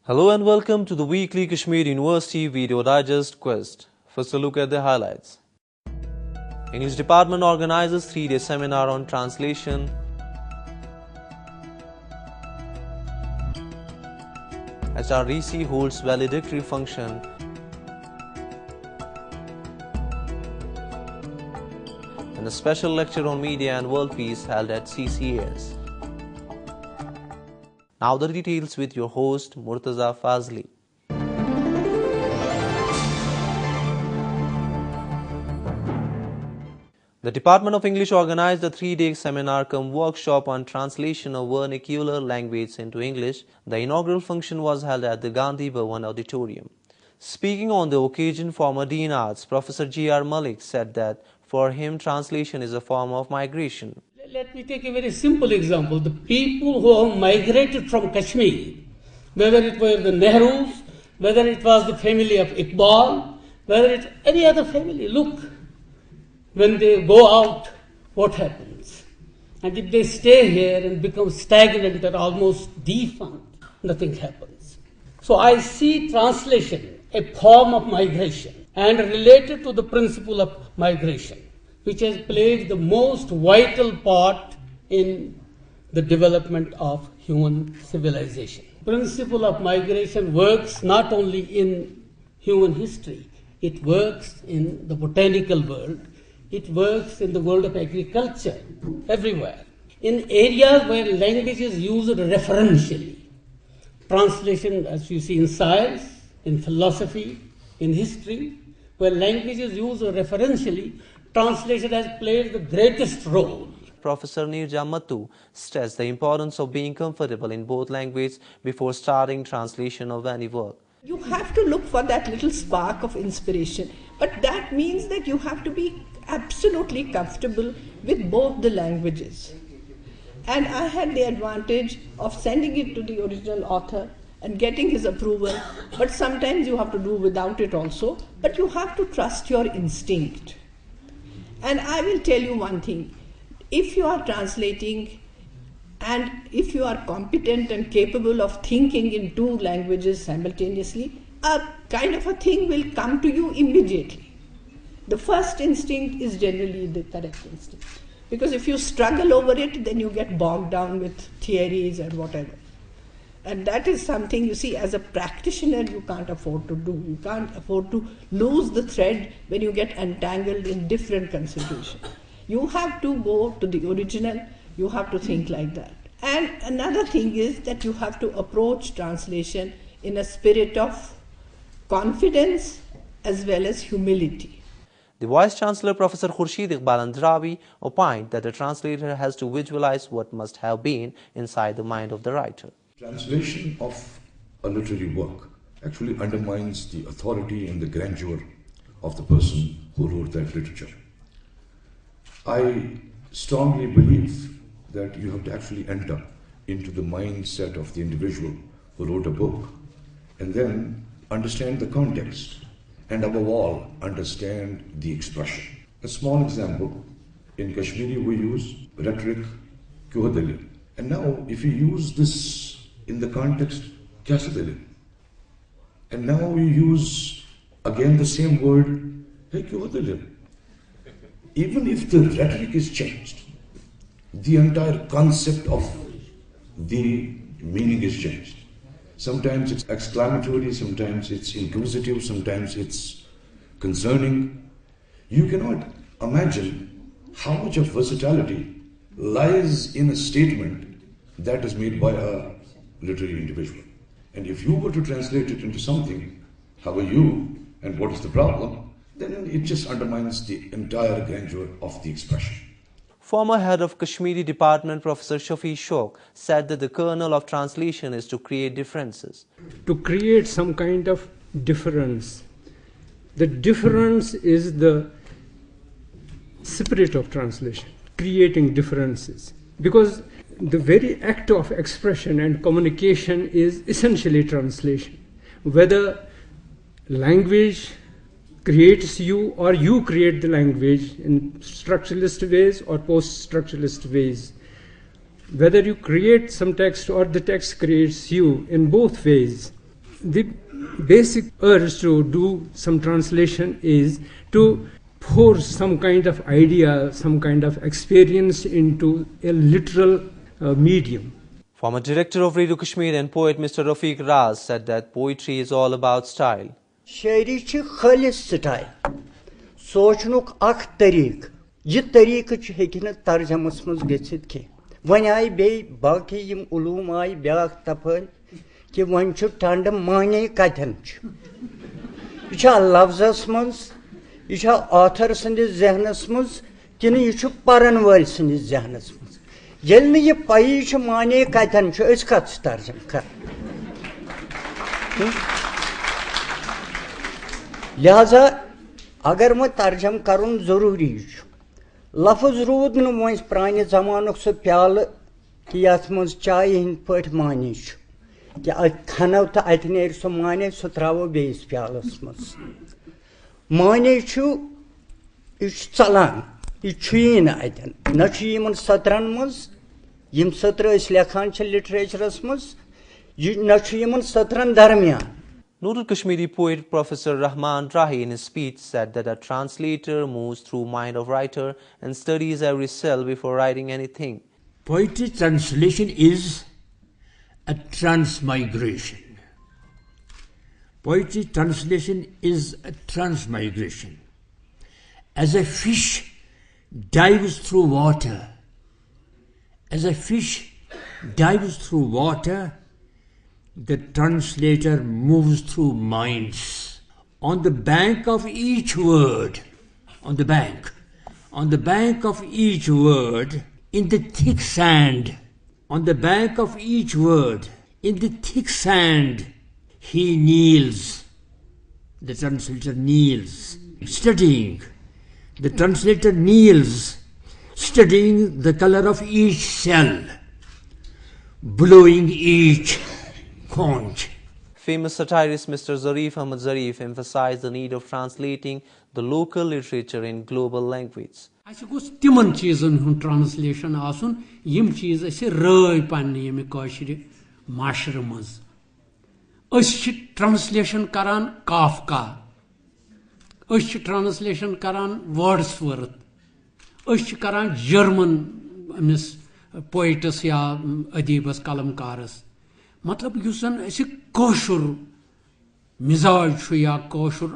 Hello and welcome to the weekly Kashmir University Video Digest Quest. First a look at the highlights. English Department organizes 3-day seminar on translation. HRDC holds valedictory function. And a special lecture on media and world peace held at CCAS. Now the details with your host Murtaza Fazli. The Department of English organized a 3-day seminar cum workshop on translation of vernacular language into English. The inaugural function was held at the Gandhi Bhavan Auditorium. Speaking on the occasion, former Dean Arts Professor G.R. Malik said that for him translation is a form of migration. Let me take a very simple example. The people who have migrated from Kashmir, whether it were the Nehrus, whether it was the family of Iqbal, whether it's any other family, look, when they go out, what happens? And if they stay here and become stagnant or almost defunct, nothing happens. So I see translation a form of migration and related to the principle of migration, which has played the most vital part in the development of human civilization. Principle of migration works not only in human history, it works in the botanical world, it works in the world of agriculture, everywhere. In areas where language is used referentially, translation, as you see in science, in philosophy, in history, where language is used referentially, translation has played the greatest role. Professor Nirja Mattu stressed the importance of being comfortable in both languages before starting translation of any work. You have to look for that little spark of inspiration, but that means that you have to be absolutely comfortable with both the languages. And I had the advantage of sending it to the original author and getting his approval, but sometimes you have to do without it also, but you have to trust your instinct. And I will tell you one thing, if you are translating and if you are competent and capable of thinking in two languages simultaneously, a kind of a thing will come to you immediately. The first instinct is generally the correct instinct. Because if you struggle over it, then you get bogged down with theories and whatever. And that is something, you see, as a practitioner, you can't afford to do. You can't afford to lose the thread when you get entangled in different considerations. You have to go to the original, you have to think like that. And another thing is that you have to approach translation in a spirit of confidence as well as humility. The Vice-Chancellor Professor Khurshid Iqbal Andrawi opined that the translator has to visualize what must have been inside the mind of the writer. Translation of a literary work actually undermines the authority and the grandeur of the person who wrote that literature. I strongly believe that you have to actually enter into the mindset of the individual who wrote a book and then understand the context and above all understand the expression. A small example, in Kashmiri we use rhetoric, kyuhadali. And now if you use this in the context, kaise dile? And now we use again the same word, hey, kyun dile? Even if the rhetoric is changed, the entire concept of the meaning is changed. Sometimes it's exclamatory, sometimes it's inquisitive, sometimes it's concerning. You cannot imagine how much of versatility lies in a statement that is made by a literary individual. And if you were to translate it into something, how are you and what is the problem, then it just undermines the entire grandeur of the expression. Former head of Kashmiri Department Professor Shafi Shok said that the kernel of translation is to create differences. To create some kind of difference. The difference is the spirit of translation, creating differences. Because the very act of expression and communication is essentially translation. Whether language creates you or you create the language in structuralist ways or post-structuralist ways. Whether you create some text or the text creates you, in both ways, the basic urge to do some translation is to pour some kind of idea, some kind of experience into a literal medium. Former director of Radio Kashmir and poet Mr. Rafiq Raz said that poetry is all about style. Shairi ch khalis style. Sochnuk ak tariq. Ye tariq ch hekina tarjamas muz gechit ki. When I be baki yim ulum ay byak tapal ki one chuk tandam mane katanch. Icha lafzas muz, icha author sindis zehnas muz, kini ichu paran wal sindis zehnas muz. Yelni ye payi ch mane katanch, is kat tarjam kar. लिहाजा अगर मैं तर्जम करूँ जरूरी लफ्ज rude न वह प्राने जमानुक सह प्याल कि यथ मज चाय हिंद पट माने कि खनो तो अत नेर सह माने सह त्रो बेस प्यालस मज माने यह चलान यह न अतन न सत्रन मज यम सत्र लेखान लिटरेचरस मज न सत्रन दरमियान. Noted Kashmiri poet Professor Rahman Rahi in his speech said that a translator moves through mind of writer and studies every cell before writing anything. Poetry translation is a transmigration. Poetry translation is a transmigration. As a fish dives through water, the translator moves through minds. On the bank of each word, in the thick sand, he kneels. The translator kneels, studying. The translator kneels, studying the color of each cell, blowing each conch. Famous satirist Mr. Zarif Ahmad Zarif emphasized the need of translating the local literature in global language. Ashe gos timan cheezan hun translation asun yim cheez ashe röy panni yemi kashiri mashre maz. Ashe translation karan Kafka. Ashe translation karan Wordsworth. Ashe karan German amis poetus ya adibas kalamkaras. मतलब युसन ऐसे कोशुर मिजाज छु या Koshur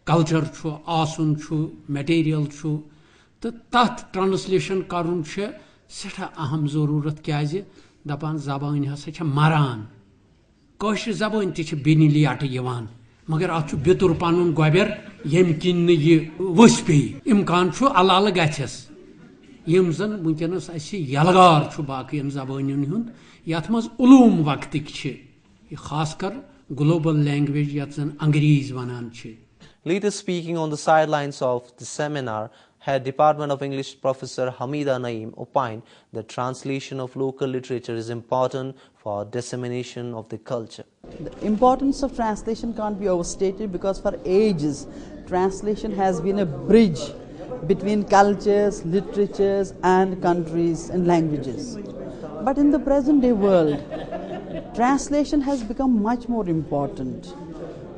culture छु आसुन छु material छु तो तथ ट्रांसलेशन करुन छे सेठा अहम जरूरत क्याज दपान जबान हसा छ मरान कोशुर जबान ति छ बिनिली आट यवान मगर अछु बेतुर पानुन गोबर यम किन ये वस्पे इम्कान छु अलाल गछस यम जन वुनकनस ऐसे यलगार छु बाकी जबानन हुन याथ मज उलूम वक्तिक छे खासकर ग्लोबल लैंग्वेज याथ जन अंग्रेज वनान छे. Later speaking on the sidelines of the seminar, Head Department of English Professor Hamida Naeem opined that translation of local literature is important for dissemination of the culture. The importance of translation can't be overstated because for ages translation has been a bridge between cultures, literatures and countries and languages. But in the present day world, translation has become much more important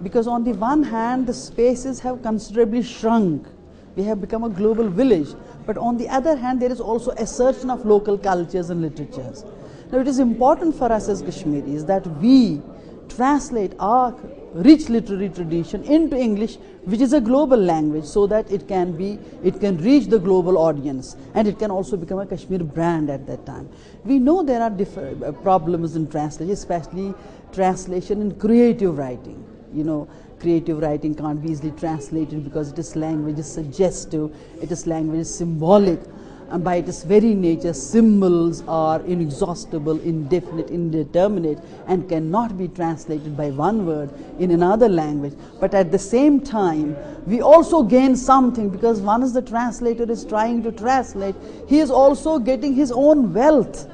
because on the one hand the spaces have considerably shrunk. We have become a global village, but on the other hand there is also assertion of local cultures and literatures. Now it is important for us as Kashmiris that we translate our rich literary tradition into English, which is a global language, so that it can reach the global audience and it can also become a Kashmir brand at that time. We know there are different problems in translation, especially translation in creative writing. You know, creative writing can't be easily translated because its language is suggestive, its language is symbolic, and by its very nature symbols are inexhaustible, indefinite, indeterminate and cannot be translated by one word in another language. But at the same time we also gain something, because once the translator is trying to translate, he is also getting his own wealth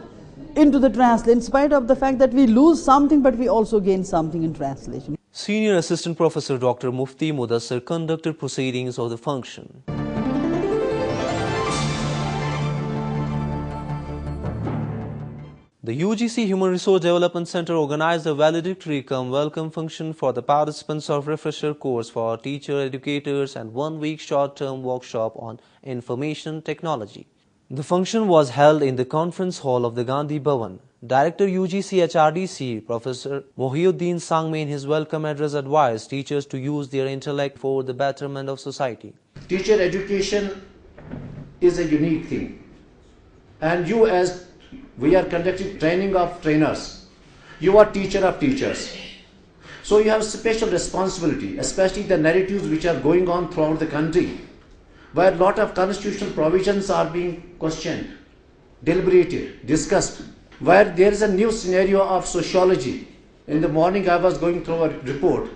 into the translation, in spite of the fact that we lose something but we also gain something in translation. Senior Assistant Professor Dr. Mufti Mudassir conducted proceedings of the function. The UGC Human Resource Development Center organized a valedictory cum welcome function for the participants of refresher course for teacher educators and 1 week short-term workshop on information technology. The function was held in the conference hall of the Gandhi Bhavan. Director UGC HRDC, Professor Mohiuddin Sangme, in his welcome address advised teachers to use their intellect for the betterment of society. Teacher education is a unique thing, and you, as we are conducting training of trainers, you are teacher of teachers. So you have special responsibility, especially the narratives which are going on throughout the country, where a lot of constitutional provisions are being questioned, deliberated, discussed, where there is a new scenario of sociology. In the morning I was going through a report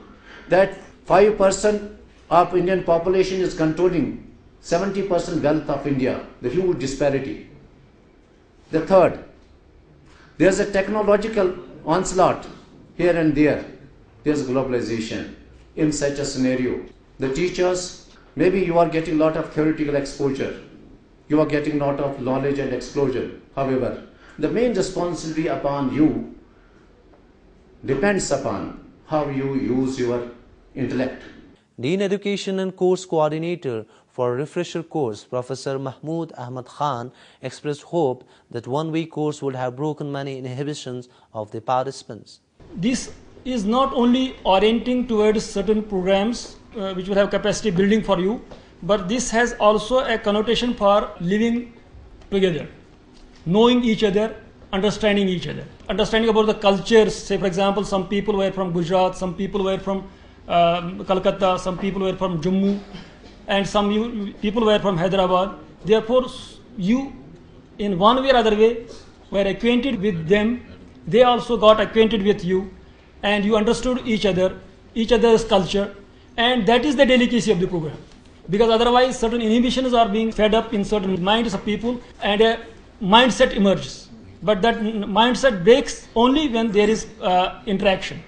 that 5% of Indian population is controlling 70% wealth of India, the huge disparity. The third, there is a technological onslaught here and there. There is globalization. In such a scenario, the teachers, maybe you are getting a lot of theoretical exposure, you are getting a lot of knowledge and explosion. However, the main responsibility upon you depends upon how you use your intellect. Dean Education and Course Coordinator for Refresher Course, Professor Mahmood Ahmad Khan, expressed hope that 1 week course would have broken many inhibitions of the participants. This is not only orienting towards certain programs which will have capacity building for you, but this has also a connotation for living together, knowing each other, understanding each other, understanding about the cultures. Say, for example, some people were from Gujarat, some people were from Calcutta, some people were from Jammu, and some people were from Hyderabad. Therefore, you, in one way or other way, were acquainted with them. They also got acquainted with you, and you understood each other's culture, and that is the delicacy of the program. Because otherwise, certain inhibitions are being fed up in certain minds of people, and a mindset emerges. But that mindset breaks only when there is interaction.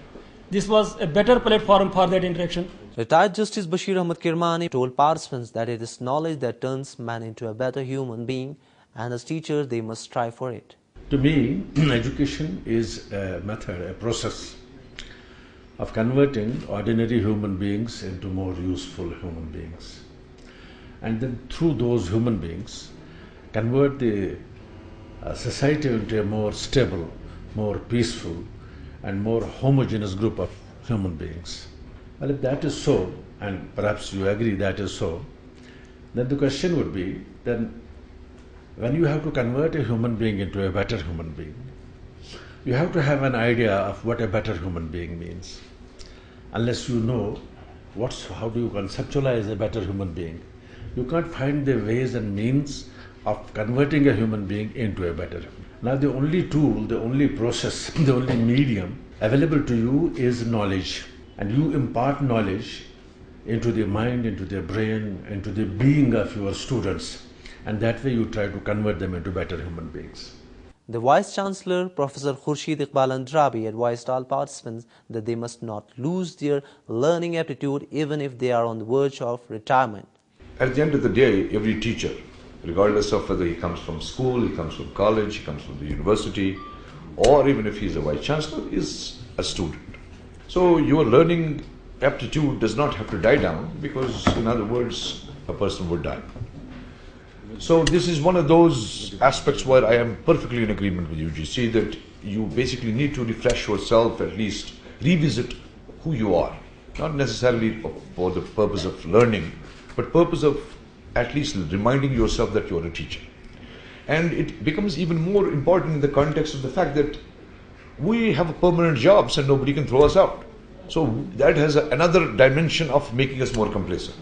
This was a better platform for that interaction. Retired Justice Bashir Ahmad Kirmani told participants that it is knowledge that turns man into a better human being, and as teachers they must strive for it. To me, education is a method, a process of converting ordinary human beings into more useful human beings. And then through those human beings, convert the society into a more stable, more peaceful, and more homogeneous group of human beings. Well, if that is so, and perhaps you agree that is so, then the question would be, then when you have to convert a human being into a better human being, you have to have an idea of what a better human being means. Unless you know how do you conceptualize a better human being, you can't find the ways and means of converting a human being into a better human. Now the only tool, the only process, the only medium available to you is knowledge. And you impart knowledge into the mind, into the brain, into the being of your students. And that way you try to convert them into better human beings. The Vice Chancellor, Professor Khurshid Iqbal Andrabi, advised all participants that they must not lose their learning aptitude even if they are on the verge of retirement. At the end of the day, every teacher, regardless of whether he comes from school, he comes from college, he comes from the university, or even if he's a Vice Chancellor, is a student. So your learning aptitude does not have to die down because, in other words, a person would die. So this is one of those aspects where I am perfectly in agreement with UGC that you basically need to refresh yourself, at least revisit who you are. Not necessarily for the purpose of learning, but purpose of at least reminding yourself that you are a teacher. And it becomes even more important in the context of the fact that we have permanent jobs and nobody can throw us out. So that has another dimension of making us more complacent.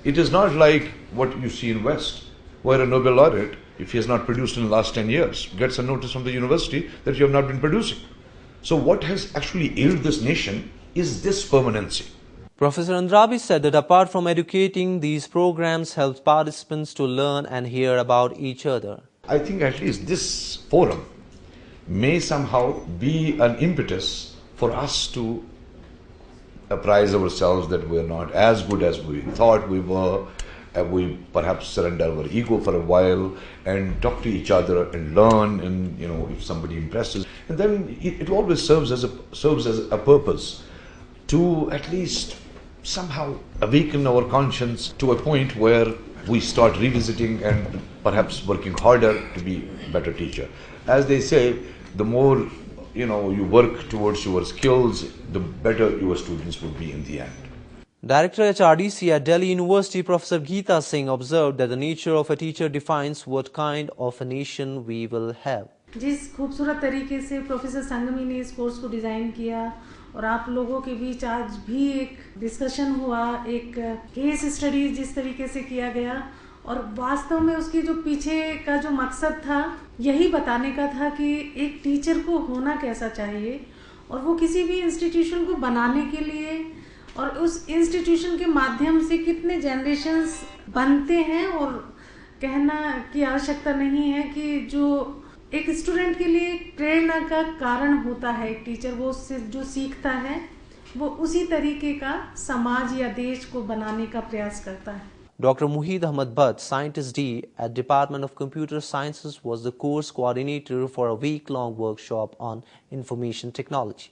It is not like what you see in West, where a Nobel laureate, if he has not produced in the last 10 years, gets a notice from the university that you have not been producing. So what has actually ailed this nation is this permanency. Professor Andrabi said that apart from educating, these programs help participants to learn and hear about each other. I think at least this forum may somehow be an impetus for us to apprise ourselves that we're not as good as we thought we were, we perhaps surrender our ego for a while and talk to each other and learn, and if somebody impresses, and then it always serves as a purpose to at least somehow awaken our conscience to a point where we start revisiting and perhaps working harder to be a better teacher. As they say, the more you work towards your skills, the better your students will be in the end. Director HRDC at Delhi University, Professor Geeta Singh, observed that the nature of a teacher defines what kind of a nation we will have. जिस खूबसूरत तरीके से professor संगमी ने इस course को design किया और आप लोगों के बीच आज भी एक डिस्कशन हुआ, एक केस स्टडी जिस तरीके से किया गया, और वास्तव में उसके जो पीछे का जो मकसद था यही बताने का था कि एक टीचर को होना कैसा चाहिए, और वो किसी भी इंस्टीट्यूशन को बनाने के लिए और उस इंस्टीट्यूशन के माध्यम से कितने जनरेशन्स बनते हैं, और कहना की आवश्यकता नहीं है कि जो एक स्टूडेंट के लिए प्रेरणा का कारण होता है एक टीचर, वो उससे जो सीखता है वो उसी तरीके का समाज या देश को बनाने का प्रयास करता है. Dr. Muhid Ahmad Bhatt, Scientist D at Department of Computer Sciences, was the course coordinator for a week-long workshop on information technology.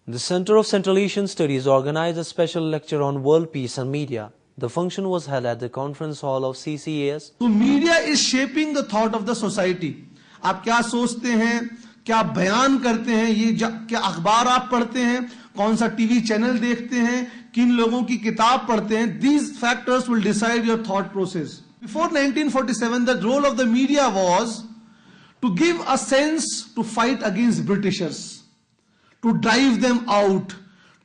The Center of Central Asian Studies organized a special lecture on world peace and media. The function was held at the conference hall of CCAS. So media is shaping the thought of the society. आप क्या सोचते हैं, क्या बयान करते हैं, ये क्या अखबार आप पढ़ते हैं, कौन सा टीवी चैनल देखते हैं, किन लोगों की किताब पढ़ते हैं. These factors will decide your thought process. Before 1947, the role of the media was to give a sense to fight against Britishers, to drive them out,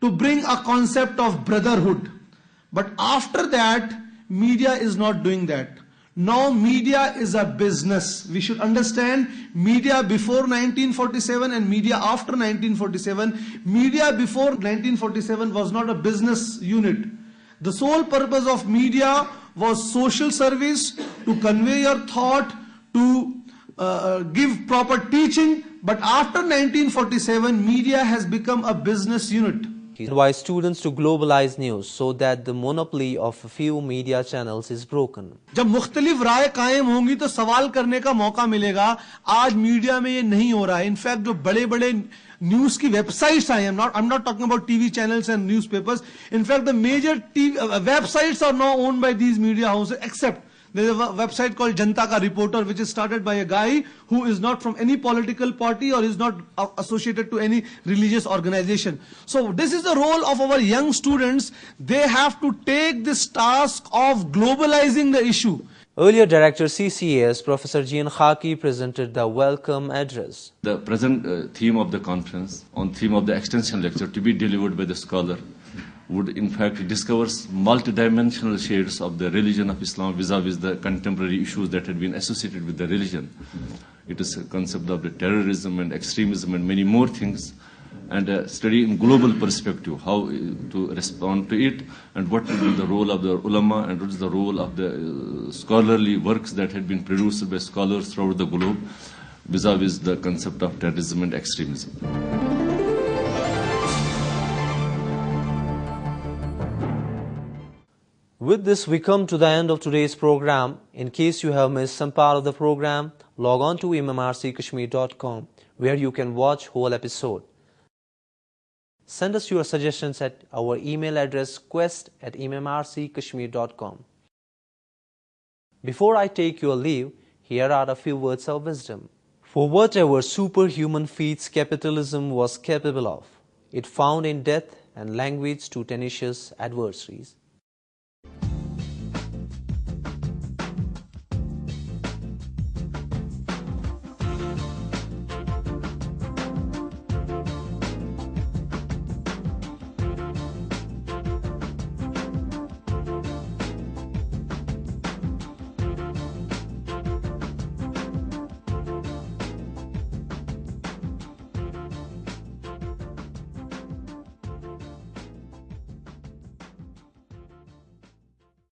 to bring a concept of brotherhood. But after that, media is not doing that. Now media is a business. We should understand media before 1947 and media after 1947. Media before 1947 was not a business unit. The sole purpose of media was social service, to convey your thought, to give proper teaching. But after 1947, media has become a business unit. He advised students to globalize news so that the monopoly of a few media channels is broken. जब मुख्तलिफ राय कायम होंगी तो सवाल करने का मौका मिलेगा. आज मीडिया में ये नहीं हो रहा है. इनफैक्ट जो बड़े बड़े न्यूज की websites I, I'm not talking about TV channels and newspapers. In fact, the major websites are now owned by these media houses, except there is a website called Janta Ka Reporter, which is started by a guy who is not from any political party or is not associated to any religious organization. So this is the role of our young students. They have to take this task of globalizing the issue. Earlier Director CCAS, Professor Jian Khaki, presented the welcome address. The present theme of the conference, on theme of the extension lecture to be delivered by the scholar, would in fact discovers multidimensional shades of the religion of Islam vis-a-vis the contemporary issues that had been associated with the religion. It is a concept of the terrorism and extremism and many more things, and a study in global perspective, how to respond to it, and what will be the role of the ulama, and what is the role of the scholarly works that had been produced by scholars throughout the globe vis-a-vis the concept of terrorism and extremism. With this, we come to the end of today's program. In case you have missed some part of the program, log on to mmrckashmir.com, where you can watch whole episode. Send us your suggestions at our email address quest@mmrckashmir.com. Before I take your leave, here are a few words of wisdom. For whatever superhuman feats capitalism was capable of, it found in death and language to tenacious adversaries.